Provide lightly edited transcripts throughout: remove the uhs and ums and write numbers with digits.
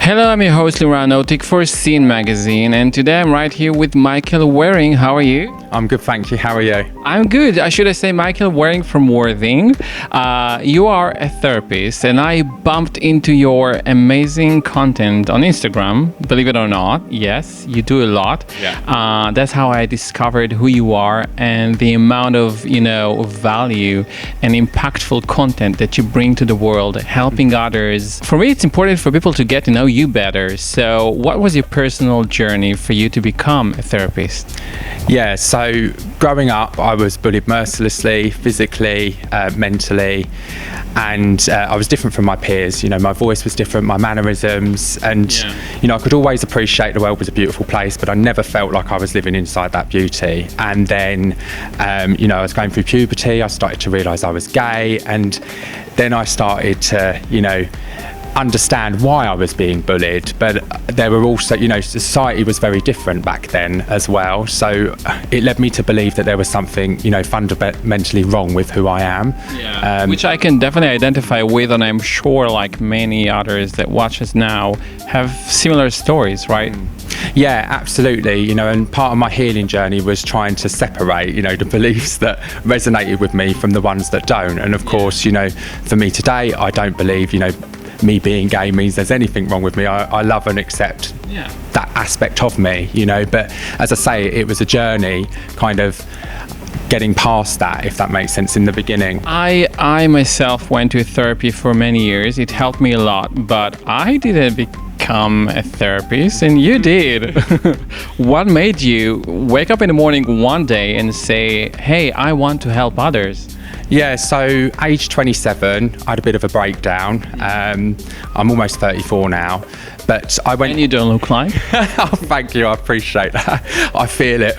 Hello, I'm your host Lurano, Tick for Scene magazine, and today I'm right here with Michael Waring. How are you? I'm good, thank you. How are you? I'm good. I should say Michael Waring from Worthing. You are a therapist, and I bumped into your amazing content on Instagram, believe it or not. Yes, you do a lot. Yeah. That's how I discovered who you are and the amount of, value and impactful content that you bring to the world, helping others. For me, it's important for people to get to know you better. So what was your personal journey for you to become a therapist? Yeah, so growing up, I was bullied mercilessly, physically, mentally, and I was different from my peers. My voice was different, my mannerisms, and I could always appreciate the world was a beautiful place, but I never felt like I was living inside that beauty. And then, I was going through puberty, I started to realise I was gay, and then I started to, understand why I was being bullied, but there were also, society was very different back then as well, so it led me to believe that there was something, fundamentally wrong with who I am. Which I can definitely identify with, and I'm sure like many others that watch us now have similar stories, right? Yeah, absolutely. And part of my healing journey was trying to separate, the beliefs that resonated with me from the ones that don't. And of course, for me today, I don't believe, me being gay means there's anything wrong with me. I love and accept that aspect of me, but as I say, it was a journey kind of getting past that, if that makes sense, in the beginning. I myself went to therapy for many years. It helped me a lot, but I didn't become a therapist, and you did. What made you wake up in the morning one day and say, hey, I want to help others? Yeah, so age 27, I had a bit of a breakdown. I'm almost 34 now, but I went... And you don't look like? Oh, thank you, I appreciate that. I feel it.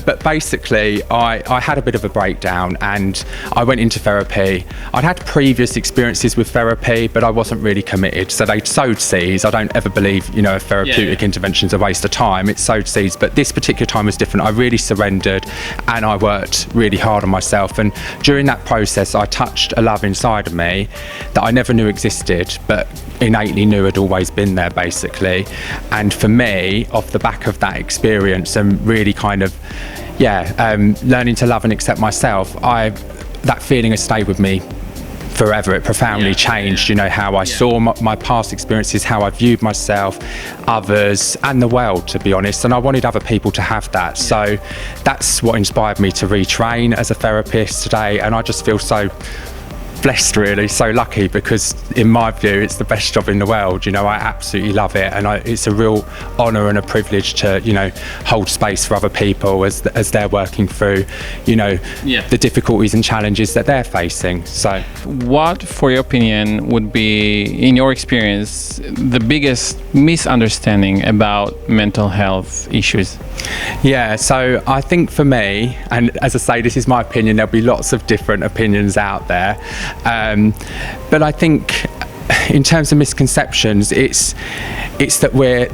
But basically, I had a bit of a breakdown and I went into therapy. I'd had previous experiences with therapy, but I wasn't really committed. So they sowed seeds. I don't ever believe, a therapeutic intervention's a waste of time. It sowed seeds, but this particular time was different. I really surrendered and I worked really hard on myself, and during that process I touched a love inside of me that I never knew existed, but innately knew had always been there, basically. And for me, off the back of that experience and really kind of learning to love and accept myself, that feeling has stayed with me forever. It profoundly changed, how I saw my past experiences, how I viewed myself, others, and the world, to be honest. And I wanted other people to have that. So that's what inspired me to retrain as a therapist today. And I just feel so blessed, really, so lucky, because in my view it's the best job in the world. I absolutely love it, and it's a real honour and a privilege to hold space for other people as they're working through the difficulties and challenges that they're facing. So what, for your opinion, would be, in your experience, the biggest misunderstanding about mental health issues? Yeah, so I think for me, and as I say, this is my opinion, there'll be lots of different opinions out there, but I think in terms of misconceptions, it's that we're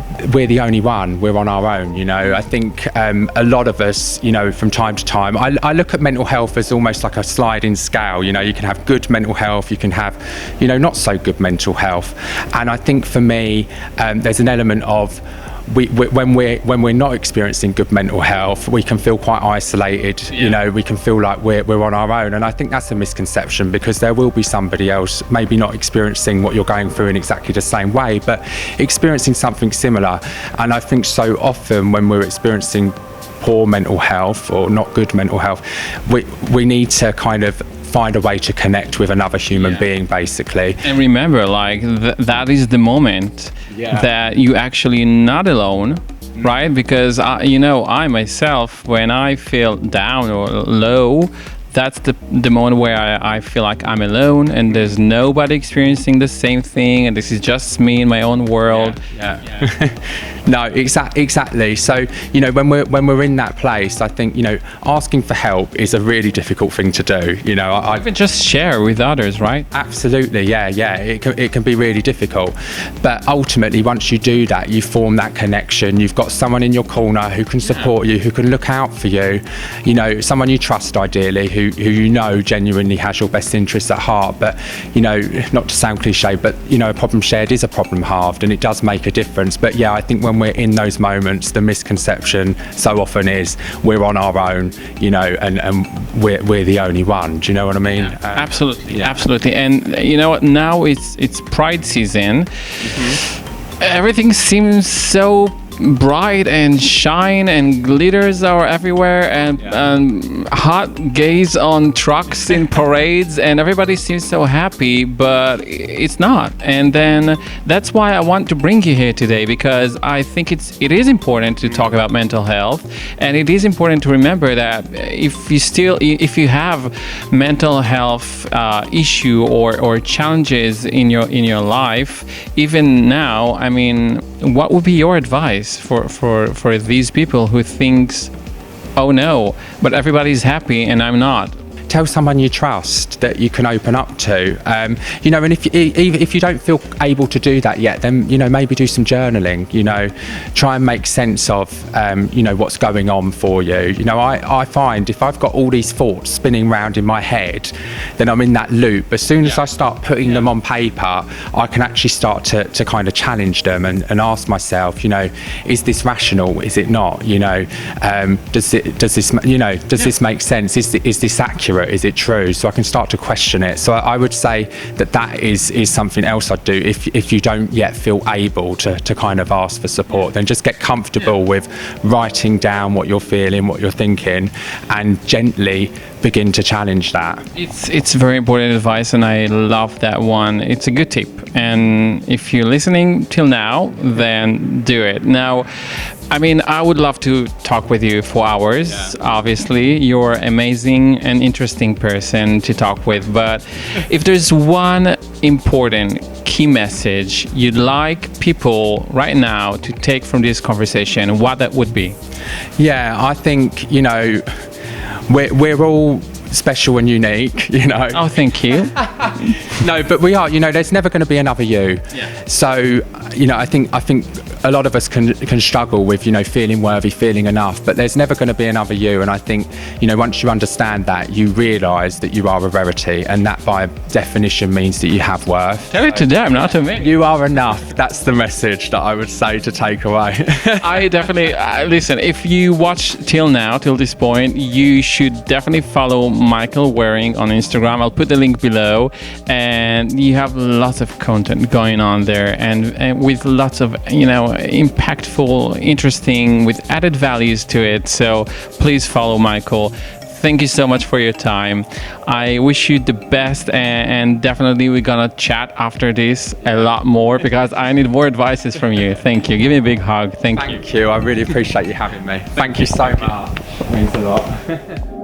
the only one. We're on our own. I think a lot of us, from time to time, I look at mental health as almost like a sliding scale. You can have good mental health, you can have not so good mental health, and I think for me there's an element of when we're not experiencing good mental health, we can feel quite isolated. We can feel like we're on our own, and I think that's a misconception, because there will be somebody else maybe not experiencing what you're going through in exactly the same way, but experiencing something similar. And I think so often when we're experiencing poor mental health or not good mental health, we need to kind of find a way to connect with another human being, basically. And remember, that is the moment that you actually not alone, right? Because I myself, when I feel down or low, that's the moment where I feel like I'm alone and there's nobody experiencing the same thing, and this is just me in my own world. No, exactly. So when we're in that place, I think asking for help is a really difficult thing to do. Even just share with others, right? Absolutely, yeah. It can be really difficult, but ultimately, once you do that, you form that connection. You've got someone in your corner who can support you, who can look out for you. Someone you trust, ideally, who you know genuinely has your best interests at heart. But, you know, not to sound cliche, but, you know, a problem shared is a problem halved, and it does make a difference. But yeah, I think when we're in those moments, the misconception so often is we're on our own, you know, and we're the only one. Do you know what I mean? Yeah, absolutely, absolutely. And you know what? Now it's Pride season. Everything seems so bright and shine, and glitters are everywhere, and hot gays on trucks in parades, and everybody seems so happy, but it's not. And then that's why I want to bring you here today, because I think it is important to talk about mental health, and it is important to remember that if you have mental health issue or challenges in your life, even now, I mean, what would be your advice for these people who thinks, oh no, but everybody's happy and I'm not? Tell someone you trust that you can open up to. You know, and if you don't feel able to do that yet, then, you know, maybe do some journaling. You know, try and make sense of, you know, what's going on for you. You know, I find if I've got all these thoughts spinning around in my head, then I'm in that loop. As soon as I start putting them on paper, I can actually start to kind of challenge them and ask myself, you know, is this rational? Is it not? You know, does this make sense? Is this accurate? Is it true? So I can start to question it. So I would say that is something else I'd do. If you don't yet feel able to kind of ask for support, then just get comfortable with writing down what you're feeling, what you're thinking, and gently begin to challenge that. It's very important advice, and I love that one. It's a good tip, and if you're listening till now, then do it. Now, I mean, I would love to talk with you for hours. Obviously, you're amazing and interesting person to talk with, but if there's one important key message you'd like people right now to take from this conversation, what that would be? Yeah, I think, you know, we're all special and unique, you know. Oh, thank you. No, but we are, you know, there's never going to be another you. So, you know, I think a lot of us can struggle with, you know, feeling worthy, feeling enough, but there's never going to be another you. And I think, you know, once you understand that, you realise that you are a rarity, and that by definition means that you have worth. Tell it to them, not to me. You are enough. That's the message that I would say to take away. I definitely, listen, if you watch till this point, you should definitely follow Michael Waring on Instagram. I'll put the link below, and you have lots of content going on there, and with lots of, you know, impactful, interesting, with added values to it. So please follow Michael. Thank you so much for your time. I wish you the best, and definitely we're gonna chat after this a lot more, because I need more advices from you. Thank you. Give me a big hug. Thank you. Thank you. I really appreciate you having me. Thank you so much. It means a lot.